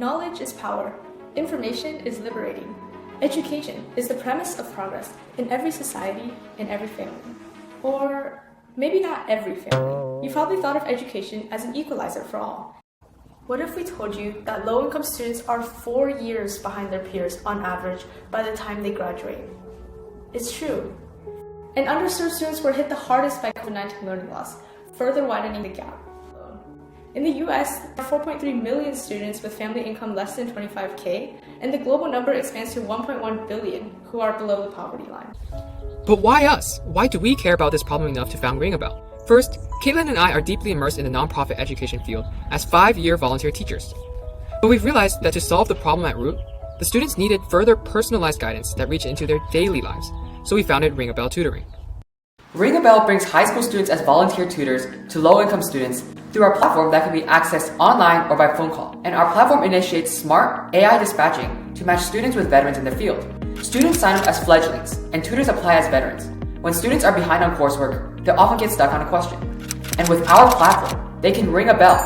Knowledge is power. Information is liberating. Education is the premise of progress in every society, in every family. Or maybe not every family. You probably thought of education as an equalizer for all. What if we told you that low-income students are 4 years behind their peers on average by the time they graduate? It's true. And underserved students were hit the hardest by COVID-19 learning loss, further widening the gap. In the US, there are 4.3 million students with family income less than 25K, and the global number expands to 1.1 billion who are below the poverty line. But why us? Why do we care about this problem enough to found Ring a Bell? First, Kaitlyn and I are deeply immersed in the nonprofit education field as 5-year volunteer teachers. But we've realized that to solve the problem at root, the students needed further personalized guidance that reached into their daily lives, so we founded Ring a Bell Tutoring. Ring a Bell brings high school students as volunteer tutors to low-income students through our platform that can be accessed online or by phone call. And our platform initiates smart AI dispatching to match students with veterans in their field. Students sign up as fledglings, and tutors apply as veterans. When students are behind on coursework, they often get stuck on a question. And with our platform, they can ring a bell.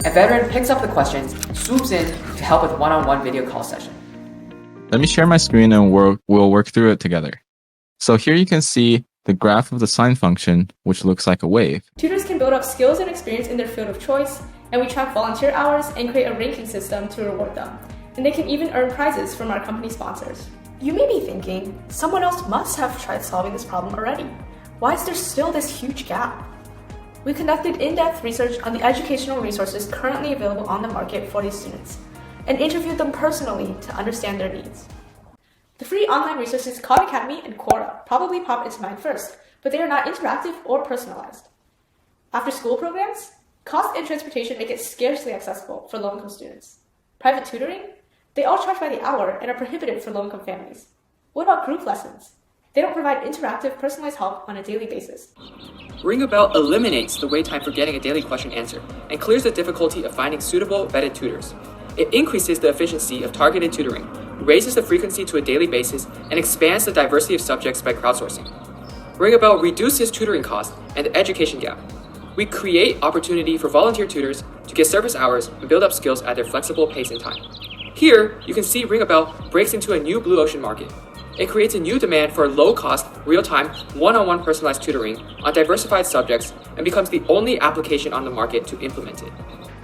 A veteran picks up the questions, swoops in to help with one-on-one video call session. Let me share my screen and we'll work through it together. So here you can see the graph of the sign function, which looks like a wave. Tutors can build up skills and experience in their field of choice, and we track volunteer hours and create a ranking system to reward them. And they can even earn prizes from our company sponsors. You may be thinking, someone else must have tried solving this problem already. Why is there still this huge gap? We conducted in-depth research on the educational resources currently available on the market for these students, and interviewed them personally to understand their needs. The free online resources Khan Academy and Quora probably pop into mind first, but they are not interactive or personalized. After-school programs, cost and transportation make it scarcely accessible for low-income students. Private tutoring, they all charge by the hour and are prohibited for low-income families. What about group lessons? They don't provide interactive, personalized help on a daily basis. Ring a Bell eliminates the wait time for getting a daily question answered and clears the difficulty of finding suitable vetted tutors. It increases the efficiency of targeted tutoring, raises the frequency to a daily basis, and expands the diversity of subjects by crowdsourcing. Ring a Bell reduces tutoring costs and the education gap. We create opportunity for volunteer tutors to get service hours and build up skills at their flexible pace and time. Here, you can see Ring a Bell breaks into a new blue ocean market. It creates a new demand for low-cost, real-time, one-on-one personalized tutoring on diversified subjects and becomes the only application on the market to implement it.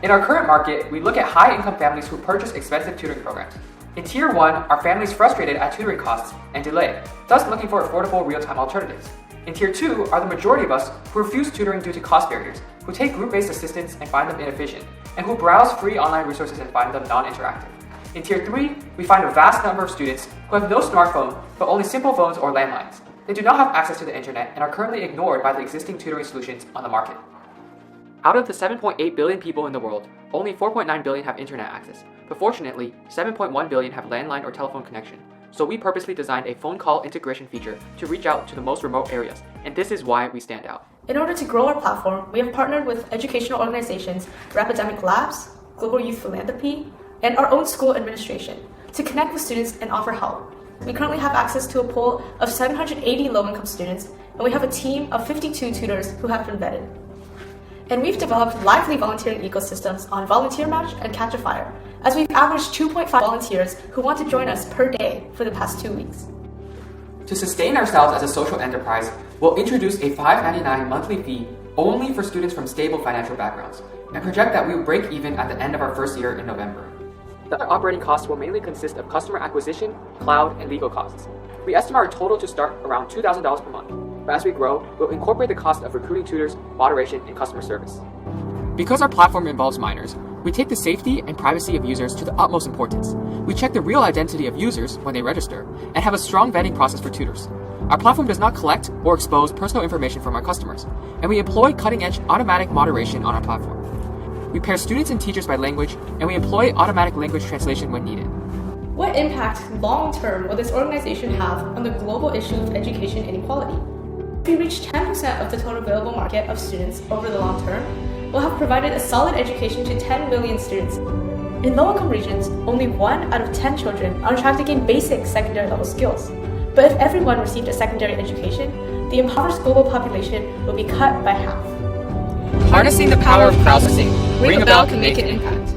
In our current market, we look at high-income families who purchase expensive tutoring programs. In Tier 1 are families frustrated at tutoring costs and delay, thus looking for affordable real-time alternatives. In Tier 2 are the majority of us who refuse tutoring due to cost barriers, who take group-based assistance and find them inefficient, and who browse free online resources and find them non-interactive. In Tier 3, we find a vast number of students who have no smartphone, but only simple phones or landlines. They do not have access to the internet and are currently ignored by the existing tutoring solutions on the market. Out of the 7.8 billion people in the world, only 4.9 billion have internet access, but fortunately, 7.1 billion have landline or telephone connection. So we purposely designed a phone call integration feature to reach out to the most remote areas, and this is why we stand out. In order to grow our platform, we have partnered with educational organizations, Rapidemic Labs, Global Youth Philanthropy, and our own school administration to connect with students and offer help. We currently have access to a pool of 780 low-income students, and we have a team of 52 tutors who have been vetted. And we've developed lively volunteering ecosystems on Volunteer Match and Catch a Fire, as we've averaged 2.5 volunteers who want to join us per day for the past 2 weeks. To sustain ourselves as a social enterprise, we'll introduce a $5.99 monthly fee only for students from stable financial backgrounds, and project that we will break even at the end of our first year in November. The other operating costs will mainly consist of customer acquisition, cloud, and legal costs. We estimate our total to start around $2,000 per month, but as we grow, we'll incorporate the cost of recruiting tutors, moderation, and customer service. Because our platform involves minors, we take the safety and privacy of users to the utmost importance. We check the real identity of users when they register, and have a strong vetting process for tutors. Our platform does not collect or expose personal information from our customers, and we employ cutting-edge automatic moderation on our platform. We pair students and teachers by language, and we employ automatic language translation when needed. What impact, long-term, will this organization have on the global issue of education inequality? If we reach 10% of the total available market of students over the long term, we'll have provided a solid education to 10 million students. In low-income regions, only 1 out of 10 children are on track to gain basic secondary level skills. But if everyone received a secondary education, the impoverished global population will be cut by half. Harnessing the power of crowdsourcing, Ring a Bell can make an impact.